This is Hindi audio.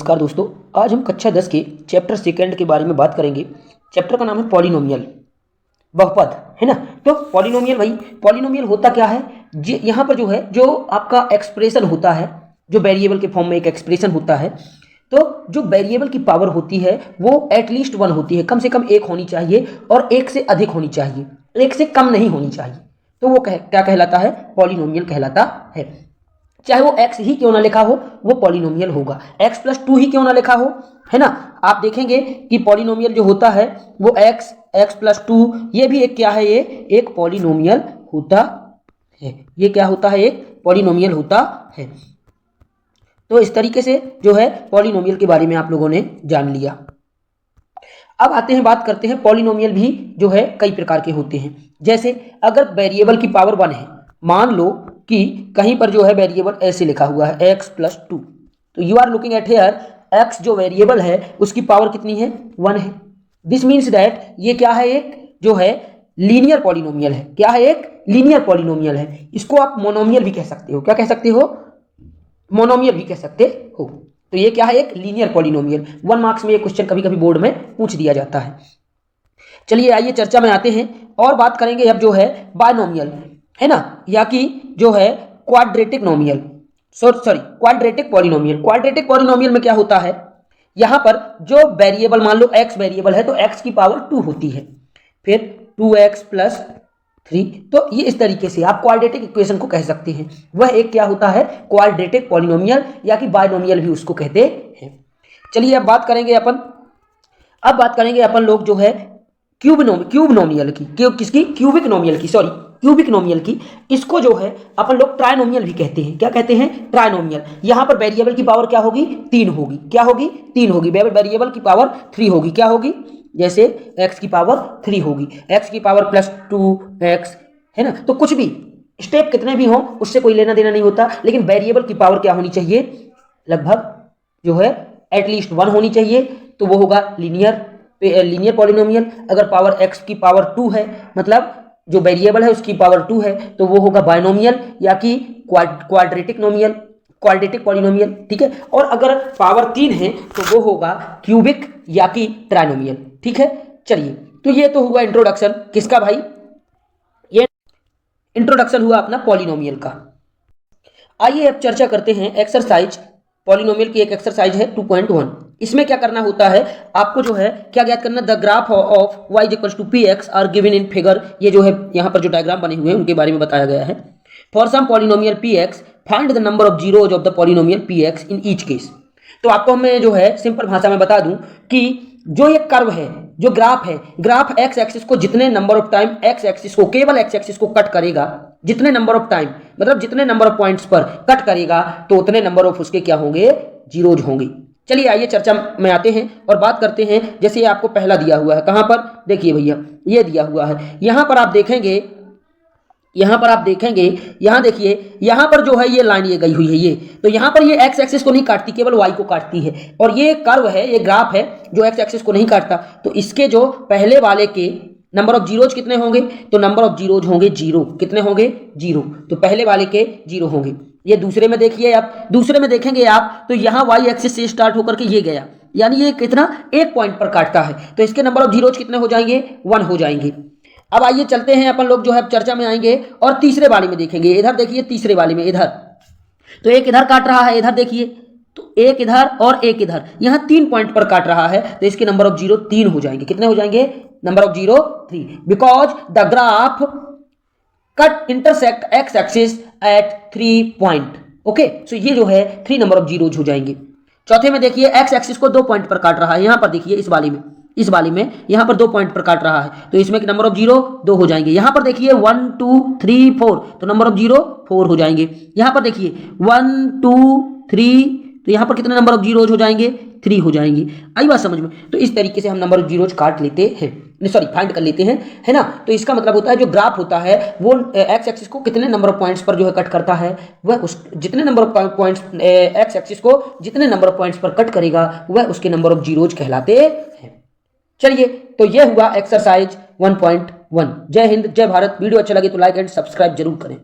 नमस्कार दोस्तों, आज हम कक्षा 10 के चैप्टर सेकंड के बारे में बात करेंगे। चैप्टर का नाम है पॉलिनोमियल, बहुपद, है ना। तो पॉलिनोमियल भाई, पॉलिनोमियल होता क्या है, यहाँ पर जो है, जो आपका एक्सप्रेशन होता है, जो वेरिएबल के फॉर्म में एक एक्सप्रेशन होता है, तो जो वेरिएबल की पावर होती है वो एटलीस्ट 1 होती है, कम से कम 1 होनी चाहिए और 1 से अधिक होनी चाहिए, 1 से कम नहीं होनी चाहिए। तो वो क्या कहलाता है, पॉलिनोमियल कहलाता है। चाहे वो x ही क्यों ना लिखा हो, वो पॉलिनोमियल होगा। x+2 ही क्यों ना लिखा हो, है ना। आप देखेंगे कि पॉलिनोमियल जो होता है वो x+2, ये भी एक क्या है, ये एक पॉलिनोमियल होता है। ये क्या होता है, एक पॉलिनोमियल होता है। तो इस तरीके से जो है पॉलिनोमियल के बारे में आप लोगों ने जान लिया। अब आते हैं, बात करते हैं, पॉलिनोमियल भी जो है कई प्रकार के होते हैं। जैसे अगर वेरिएबल की पावर 1 है, मान लो कि कहीं पर जो है वेरिएबल ऐसे लिखा हुआ है x+2, तो you are looking at here, x जो वेरिएबल है उसकी पावर कितनी है, 1 है। दिस मीन्स दैट ये क्या है, एक जो है लीनियर पॉलिनोमियल है। क्या है, एक लीनियर पॉलिनोमियल है। इसको आप मोनोमियल भी कह सकते हो। क्या कह सकते हो, मोनोमियल भी कह सकते हो। तो ये क्या है, एक लीनियर पॉलिनोमियल। 1 मार्क्स में ये क्वेश्चन कभी कभी बोर्ड में पूछ दिया जाता है। चलिए आइए चर्चा में आते हैं और बात करेंगे अब जो है बायनोमियल, है ना, या कि जो है quadratic nomial, sorry quadratic polynomial. Quadratic polynomial में क्या होता है, यहां पर जो वेरिएबल, मान लो x वेरिएबल है तो x की पावर 2 होती है, फिर 2x+3। तो ये इस तरीके से आप क्वाड्रेटिक इक्वेशन को कह सकते हैं। वह एक क्या होता है, क्वाड्रेटिक पॉलिनोमियल, या कि बायनोमियल भी उसको कहते हैं। चलिए अब बात करेंगे अपन लोग जो है क्यूब नोमियल की, किसकी, क्यूबिक नोमियल की, सॉरी क्यूबिक नोमियल की। इसको जो है अपन लोग ट्राइनोमियल भी कहते हैं। क्या कहते हैं, ट्राइनोमियल। यहां पर वेरिएबल की पावर क्या होगी, 3 होगी। क्या होगी, 3 होगी। वेरिएबल की पावर 3 होगी। क्या होगी, जैसे x की पावर 3 होगी, x की पावर +2x, है ना। तो कुछ भी स्टेप कितने भी हों उससे कोई लेना देना नहीं होता, लेकिन वेरिएबल की पावर क्या होनी चाहिए, लगभग जो है एटलीस्ट 1 होनी चाहिए। तो वो होगा लीनियर पॉलिनोमियल। अगर पावर x की पावर 2 है, मतलब जो वेरिएबल है उसकी पावर 2 है, तो वो होगा बायनोमियल, या कि क्वाड्रेटिक पॉलिनोमियल, ठीक है। और अगर पावर 3 है तो वो होगा क्यूबिक या कि ट्राइनोमियल, ठीक है। चलिए, तो ये तो हुआ इंट्रोडक्शन किसका भाई, ये इंट्रोडक्शन हुआ अपना पॉलिनोमियल का। आइए अब चर्चा करते हैं एक्सरसाइज, पॉलिनोमियल की एक एक्सरसाइज है 2.1। इसमें क्या करना होता है, आपको जो है क्या ज्ञात करना, the graph of y = px are given in figure. ये जो है यहाँ पर जो डायग्राम बने हुए हैं उनके बारे में बताया गया है। For some polynomial px find the number of zeros of the polynomial px in each case. तो आपको मैं जो है सिंपल भाषा में बता दूं कि जो ये कर्व है, जो ग्राफ है, ग्राफ एक्स एक्सिस को जितने number of time x axis को, केवल एक्स एक्सिस को कट करेगा, जितने नंबर ऑफ टाइम, मतलब जितने नंबर ऑफ पॉइंट्स पर कट करेगा, तो उतने नंबर ऑफ उसके क्या होंगे, जीरोज होंगे। चलिए आइए चर्चा में आते हैं और बात करते हैं। जैसे ये आपको पहला दिया हुआ है, कहां पर, देखिए भैया ये दिया हुआ है। यहां पर आप देखेंगे, यहां देखिए, यहां पर जो है ये लाइन ये गई हुई है, ये तो यहां पर ये एक्स एक्सिस को नहीं काटती, केवल वाई को काटती है। और ये कर्व है, ये ग्राफ है जो एक्स एक्सिस को नहीं काटता। तो इसके जो पहले वाले के नंबर ऑफ जीरोज कितने होंगे, तो नंबर ऑफ जीरोज होंगे 0। कितने होंगे, 0। तो पहले वाले के 0 होंगे। ये दूसरे में देखिए, आप दूसरे में देखेंगे आप, तो यहाँ वाई एक्सिस से स्टार्ट होकर के ये गया, यानी ये कितना, 1 पॉइंट पर काटता है, तो इसके नंबर ऑफ जीरोज कितने हो जाएंगे, 1 हो जाएंगे। अब आइए चलते हैं, अपन लोग जो है चर्चा में आएंगे और तीसरे वाले में देखेंगे। इधर देखिए, तीसरे वाले में इधर, तो एक इधर काट रहा है, इधर देखिए, तो एक इधर और एक इधर, यहाँ 3 पॉइंट पर काट रहा है, तो इसके नंबर ऑफ जीरो 3 हो जाएंगे। कितने हो जाएंगे, number of zero 3, because the graph cut intersect x axis at 3 point. Okay, so ये जो है 3 नंबर ऑफ जीरोज हो जाएंगे। चौथे में देखिए, एक्स एक्सिस को 2 पॉइंट पर काट रहा है। यहां पर देखिए, इस वाली में यहां पर 2 पॉइंट पर काट रहा है, तो इसमें नंबर ऑफ जीरो 2 हो जाएंगे। यहां पर देखिए 1 2 3 4, तो नंबर ऑफ जीरो 4 हो जाएंगे। यहां पर देखिए 1 2 3, तो यहां पर कितने नंबर ऑफ जीरोज हो जाएंगे, 3 हो जाएंगे। आई बात समझ में। तो इस तरीके से हम नंबर ऑफ जीरोज काट लेते हैं, सॉरी फाइंड कर लेते हैं, है ना। तो इसका मतलब होता है जो ग्राफ होता है वो एक्स एक्सिस को कितने नंबर ऑफ पॉइंट्स पर जो है कट करता है, वह उस जितने number of points x axis को जितने नंबर ऑफ पॉइंट्स पर कट करेगा वह उसके नंबर ऑफ जीरोज कहलाते हैं। चलिए, तो यह हुआ एक्सरसाइज 1.1। जय हिंद, जय भारत। वीडियो अच्छा लगे तो लाइक एंड सब्सक्राइब जरूर करें।